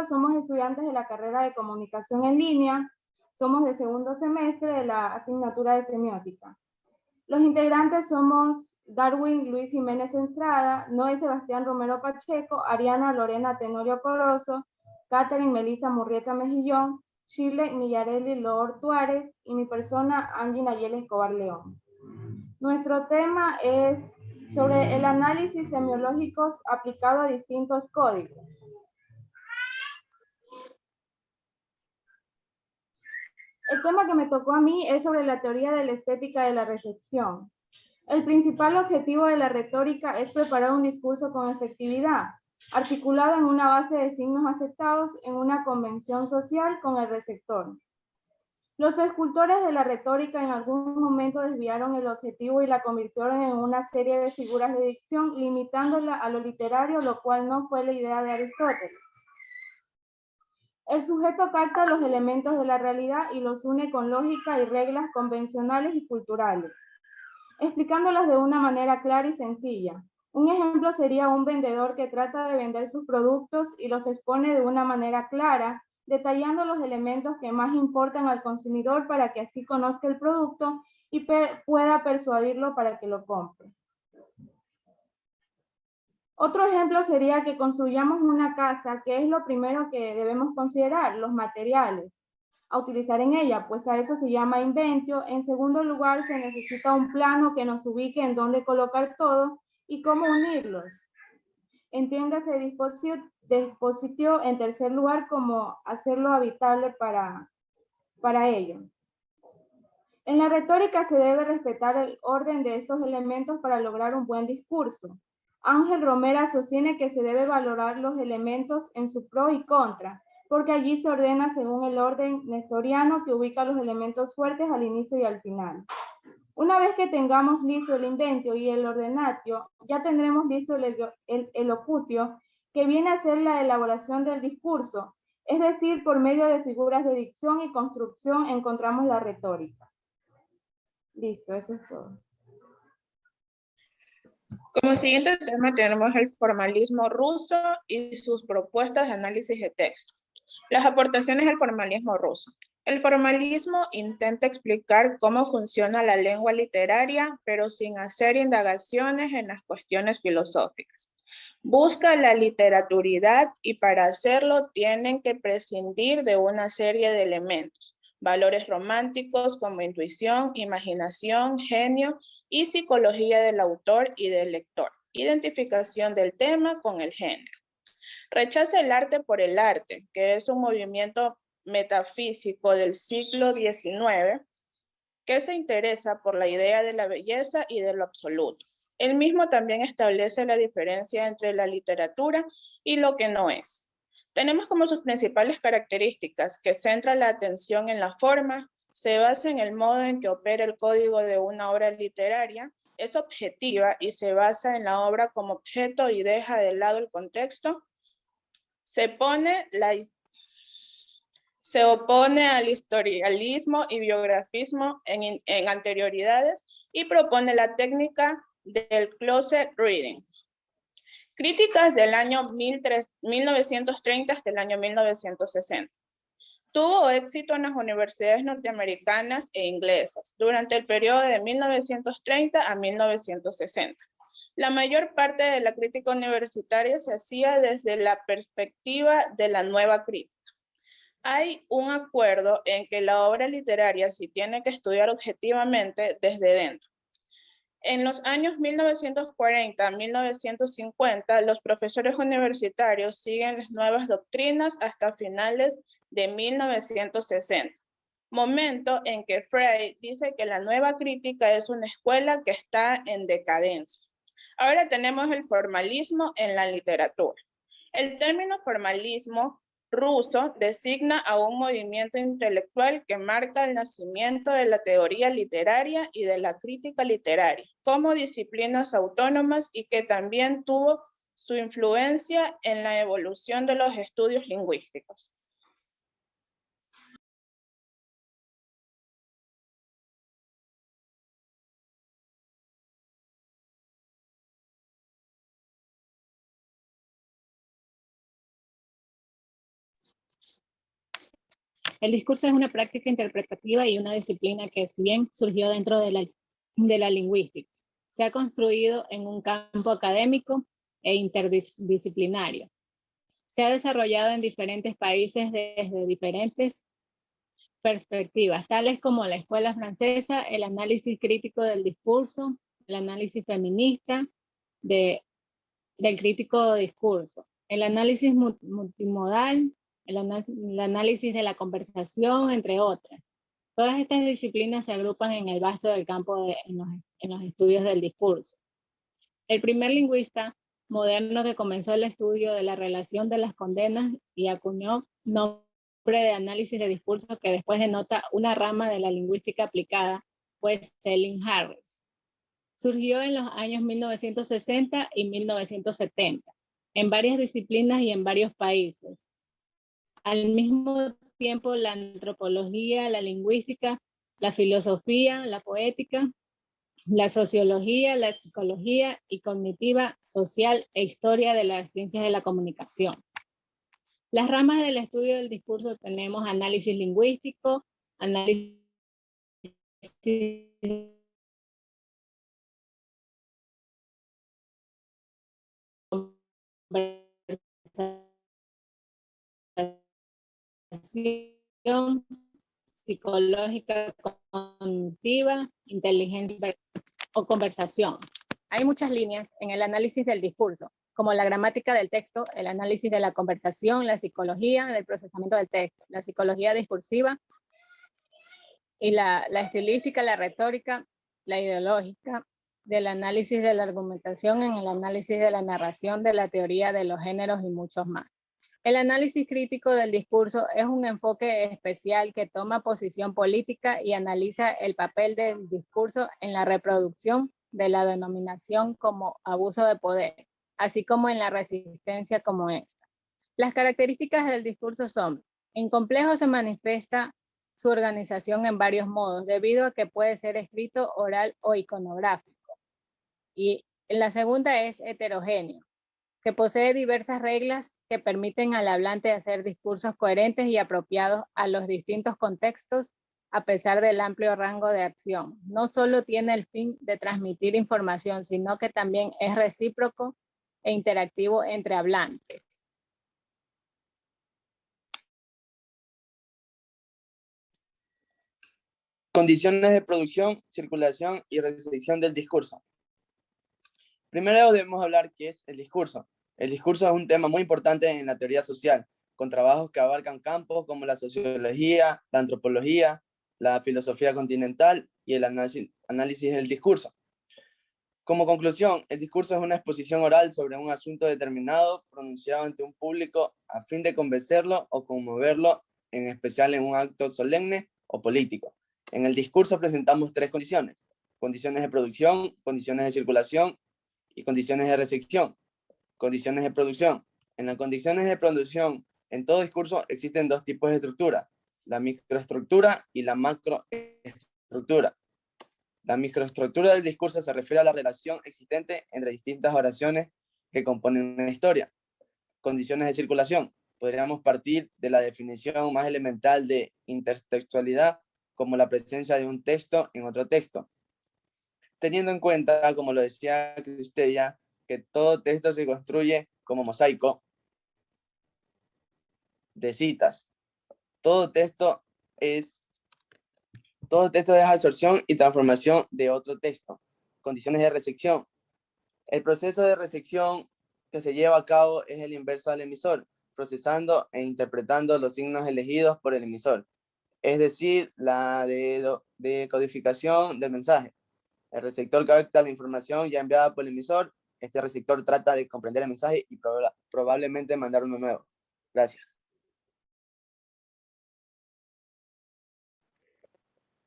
todos, somos estudiantes de la carrera de Comunicación en Línea, somos de segundo semestre de la asignatura de Semiótica. Los integrantes somos Darwin Luis Jiménez Estrada, Noé Sebastián Romero Pacheco, Ariana Lorena Tenorio Corozo, Catherine Melissa Murrieta Mejillón, Shirley Millarelli Lord Tuárez y mi persona Angie Nayeli Escobar León. Nuestro tema es sobre el análisis semiológico aplicado a distintos códigos. El tema que me tocó a mí es sobre la teoría de la estética de la recepción. El principal objetivo de la retórica es preparar un discurso con efectividad, articulado en una base de signos aceptados en una convención social con el receptor. Los escultores de la retórica en algún momento desviaron el objetivo y la convirtieron en una serie de figuras de dicción, limitándola a lo literario, lo cual no fue la idea de Aristóteles. El sujeto capta los elementos de la realidad y los une con lógica y reglas convencionales y culturales, explicándolas de una manera clara y sencilla. Un ejemplo sería un vendedor que trata de vender sus productos y los expone de una manera clara, detallando los elementos que más importan al consumidor para que así conozca el producto y pueda persuadirlo para que lo compre. Otro ejemplo sería que construyamos una casa, que es lo primero que debemos considerar, los materiales a utilizar en ella, pues a eso se llama inventio. En segundo lugar, se necesita un plano que nos ubique en dónde colocar todo y cómo unirlos. Entiéndase dispositivo, en tercer lugar, cómo hacerlo habitable para ello. En la retórica se debe respetar el orden de estos elementos para lograr un buen discurso. Ángel Romera sostiene que se debe valorar los elementos en su pro y contra, porque allí se ordena según el orden nestoriano que ubica los elementos fuertes al inicio y al final. Una vez que tengamos listo el inventio y el ordenatio, ya tendremos listo el elocutio, que viene a ser la elaboración del discurso, es decir, por medio de figuras de dicción y construcción encontramos la retórica. Listo, eso es todo. Como siguiente tema tenemos el formalismo ruso y sus propuestas de análisis de texto. Las aportaciones del formalismo ruso. El formalismo intenta explicar cómo funciona la lengua literaria, pero sin hacer indagaciones en las cuestiones filosóficas. Busca la literaturidad y para hacerlo tienen que prescindir de una serie de elementos, valores románticos como intuición, imaginación, genio y psicología del autor y del lector, identificación del tema con el género. Rechaza el arte por el arte, que es un movimiento metafísico del siglo XIX que se interesa por la idea de la belleza y de lo absoluto. Él mismo también establece la diferencia entre la literatura y lo que no es. Tenemos como sus principales características que centra la atención en la forma, se basa en el modo en que opera el código de una obra literaria, es objetiva y se basa en la obra como objeto y deja de lado el contexto, se opone al historialismo y biografismo en anterioridades y propone la técnica del closet reading. Críticas del año 1930 hasta el año 1960. Tuvo éxito en las universidades norteamericanas e inglesas durante el periodo de 1930 a 1960. La mayor parte de la crítica universitaria se hacía desde la perspectiva de la nueva crítica. Hay un acuerdo en que la obra literaria se tiene que estudiar objetivamente desde dentro. En los años 1940 a 1950, los profesores universitarios siguen las nuevas doctrinas hasta finales de 1960, momento en que Freire dice que la nueva crítica es una escuela que está en decadencia. Ahora tenemos el formalismo en la literatura. El término formalismo ruso designa a un movimiento intelectual que marca el nacimiento de la teoría literaria y de la crítica literaria como disciplinas autónomas y que también tuvo su influencia en la evolución de los estudios lingüísticos. El discurso es una práctica interpretativa y una disciplina que, si bien surgió dentro de la lingüística, se ha construido en un campo académico e interdisciplinario. Se ha desarrollado en diferentes países desde diferentes perspectivas, tales como la escuela francesa, el análisis crítico del discurso, el análisis feminista del crítico discurso, el análisis multimodal, el análisis de la conversación, entre otras. Todas estas disciplinas se agrupan en el vasto del campo en los estudios del discurso. El primer lingüista moderno que comenzó el estudio de la relación de las condenas y acuñó nombre de análisis de discurso que después denota una rama de la lingüística aplicada fue Selin Harris. Surgió en los años 1960 y 1970, en varias disciplinas y en varios países. Al mismo tiempo, la antropología, la lingüística, la filosofía, la poética, la sociología, la psicología y cognitiva, social e historia de las ciencias de la comunicación. Las ramas del estudio del discurso tenemos análisis lingüístico, análisis psicológica, cognitiva, inteligencia o conversación. Hay muchas líneas en el análisis del discurso, como la gramática del texto, el análisis de la conversación, la psicología del procesamiento del texto, la psicología discursiva y la estilística, la retórica, la ideológica, del análisis de la argumentación, en el análisis de la narración, de la teoría de los géneros y muchos más. El análisis crítico del discurso es un enfoque especial que toma posición política y analiza el papel del discurso en la reproducción de la denominación como abuso de poder, así como en la resistencia como esta. Las características del discurso son: en complejo se manifiesta su organización en varios modos, debido a que puede ser escrito, oral o iconográfico. Y la segunda es heterogéneo, que posee diversas reglas que permiten al hablante hacer discursos coherentes y apropiados a los distintos contextos, a pesar del amplio rango de acción. No solo tiene el fin de transmitir información, sino que también es recíproco e interactivo entre hablantes. Condiciones de producción, circulación y recepción del discurso. Primero debemos hablar qué es el discurso. El discurso es un tema muy importante en la teoría social, con trabajos que abarcan campos como la sociología, la antropología, la filosofía continental y el análisis del discurso. Como conclusión, el discurso es una exposición oral sobre un asunto determinado pronunciado ante un público a fin de convencerlo o conmoverlo, en especial en un acto solemne o político. En el discurso presentamos tres condiciones: condiciones de producción, condiciones de circulación y condiciones de recepción. Condiciones de producción. En las condiciones de producción, en todo discurso existen dos tipos de estructura: la microestructura y la macroestructura. La microestructura del discurso se refiere a la relación existente entre distintas oraciones que componen una historia. Condiciones de circulación. Podríamos partir de la definición más elemental de intertextualidad, como la presencia de un texto en otro texto. Teniendo en cuenta, como lo decía Cristella, que todo texto se construye como mosaico de citas. Todo texto es absorción y transformación de otro texto. Condiciones de recepción. El proceso de recepción que se lleva a cabo es el inverso al emisor, procesando e interpretando los signos elegidos por el emisor, es decir, la decodificación del mensaje. El receptor capta la información ya enviada por el emisor. Este receptor trata de comprender el mensaje y probablemente mandar uno nuevo. Gracias.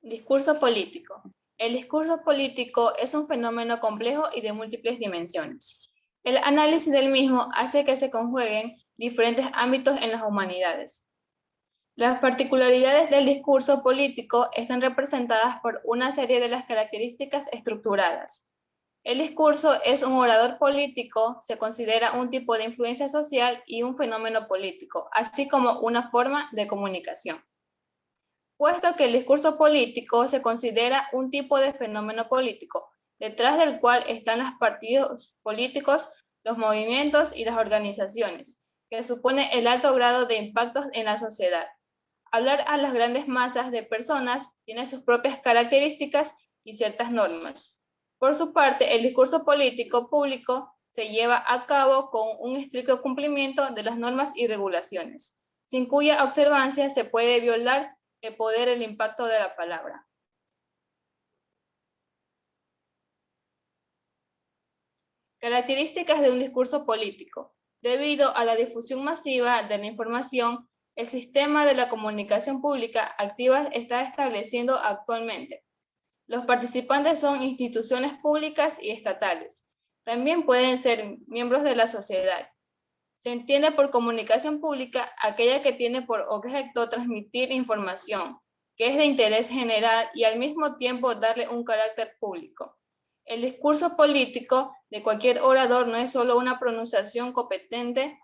Discurso político. El discurso político es un fenómeno complejo y de múltiples dimensiones. El análisis del mismo hace que se conjueguen diferentes ámbitos en las humanidades. Las particularidades del discurso político están representadas por una serie de las características estructuradas. El discurso es un orador político, se considera un tipo de influencia social y un fenómeno político, así como una forma de comunicación. puesto que el discurso político se considera un tipo de fenómeno político, detrás del cual están los partidos políticos, los movimientos y las organizaciones, que supone el alto grado de impactos en la sociedad. Hablar a las grandes masas de personas tiene sus propias características y ciertas normas. Por su parte, el discurso político público se lleva a cabo con un estricto cumplimiento de las normas y regulaciones, sin cuya observancia se puede violar el poder y el impacto de la palabra. Características de un discurso político. Debido a la difusión masiva de la información, el sistema de la comunicación pública activa está estableciendo actualmente. Los participantes son instituciones públicas y estatales. También pueden ser miembros de la sociedad. Se entiende por comunicación pública aquella que tiene por objeto transmitir información, que es de interés general y al mismo tiempo darle un carácter público. El discurso político de cualquier orador no es solo una pronunciación competente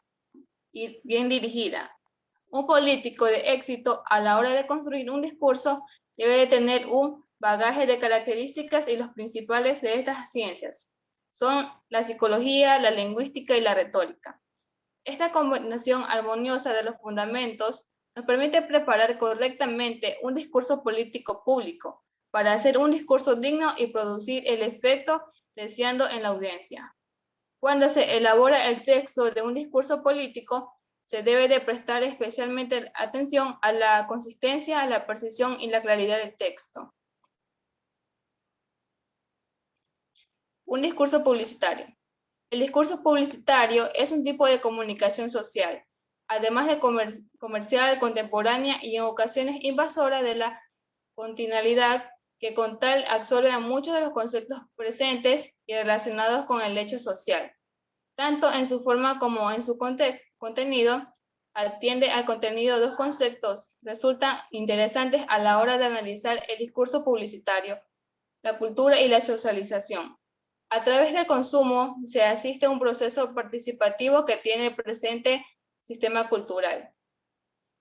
y bien dirigida. Un político de éxito a la hora de construir un discurso debe de tener un bagaje de características y los principales de estas ciencias son la psicología, la lingüística y la retórica. Esta combinación armoniosa de los fundamentos nos permite preparar correctamente un discurso político público para hacer un discurso digno y producir el efecto deseando en la audiencia. Cuando se elabora el texto de un discurso político, se debe de prestar especialmente atención a la consistencia, a la precisión y la claridad del texto. Un discurso publicitario. El discurso publicitario es un tipo de comunicación social, además de comercial, contemporánea y en ocasiones invasora de la continuidad, que con tal absorbe a muchos de los conceptos presentes y relacionados con el hecho social. Tanto en su forma como en su contenido, atiende al contenido de los conceptos, resultan interesantes a la hora de analizar el discurso publicitario, la cultura y la socialización. A través del consumo se asiste a un proceso participativo que tiene presente sistema cultural.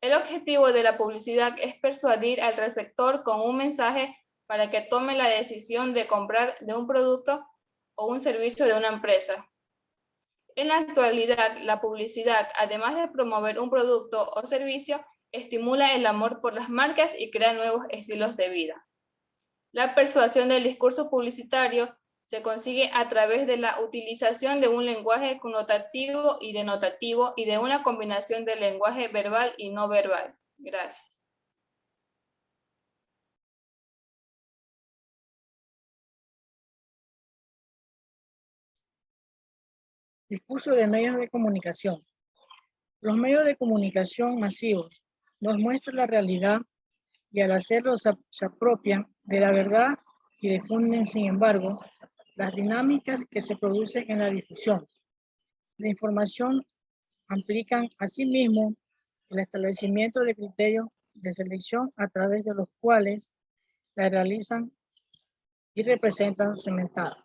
El objetivo de la publicidad es persuadir al receptor con un mensaje para que tome la decisión de comprar de un producto o un servicio de una empresa. En la actualidad, la publicidad, además de promover un producto o servicio, estimula el amor por las marcas y crea nuevos estilos de vida. La persuasión del discurso publicitario se consigue a través de la utilización de un lenguaje connotativo y denotativo y de una combinación de lenguaje verbal y no verbal. Gracias. Discurso de medios de comunicación. Los medios de comunicación masivos nos muestran la realidad y al hacerlo se apropian de la verdad y difunden, sin embargo, las dinámicas que se producen en la difusión. La información implican asimismo el establecimiento de criterios de selección a través de los cuales la realizan y representan segmentada.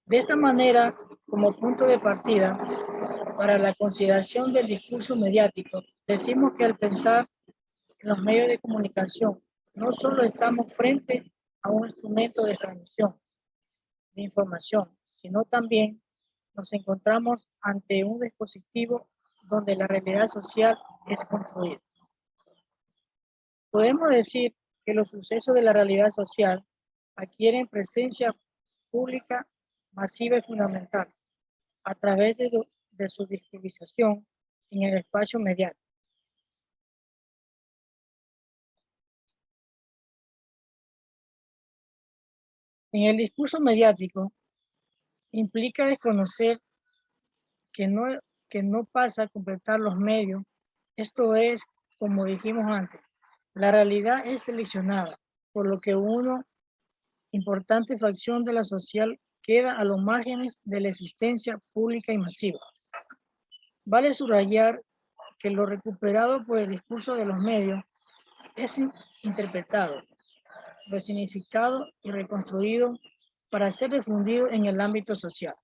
De esta manera, como punto de partida para la consideración del discurso mediático, decimos que al pensar en los medios de comunicación, no solo estamos frente a un instrumento de transmisión de información, sino también nos encontramos ante un dispositivo donde la realidad social es construida. Podemos decir que los sucesos de la realidad social adquieren presencia pública masiva y fundamental a través de su distribución en el espacio mediático. En el discurso mediático implica desconocer que no pasa a completar los medios. Esto es, como dijimos antes, la realidad es seleccionada, por lo que una importante fracción de la social queda a los márgenes de la existencia pública y masiva. Vale subrayar que lo recuperado por el discurso de los medios es interpretado, resignificado y reconstruido para ser difundido en el ámbito social.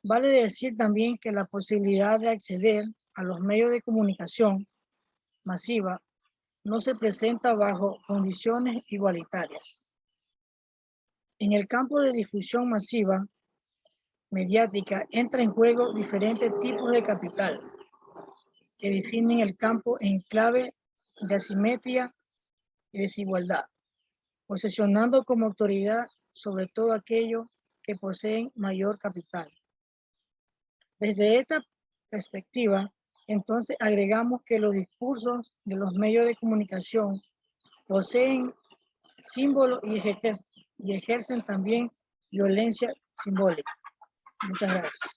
Vale decir también que la posibilidad de acceder a los medios de comunicación masiva no se presenta bajo condiciones igualitarias. En el campo de difusión masiva mediática entra en juego diferentes tipos de capital que definen el campo en clave de asimetría y desigualdad, posesionando como autoridad sobre todo aquellos que poseen mayor capital. Desde esta perspectiva, entonces agregamos que los discursos de los medios de comunicación poseen símbolos y ejercen también violencia simbólica. Muchas gracias.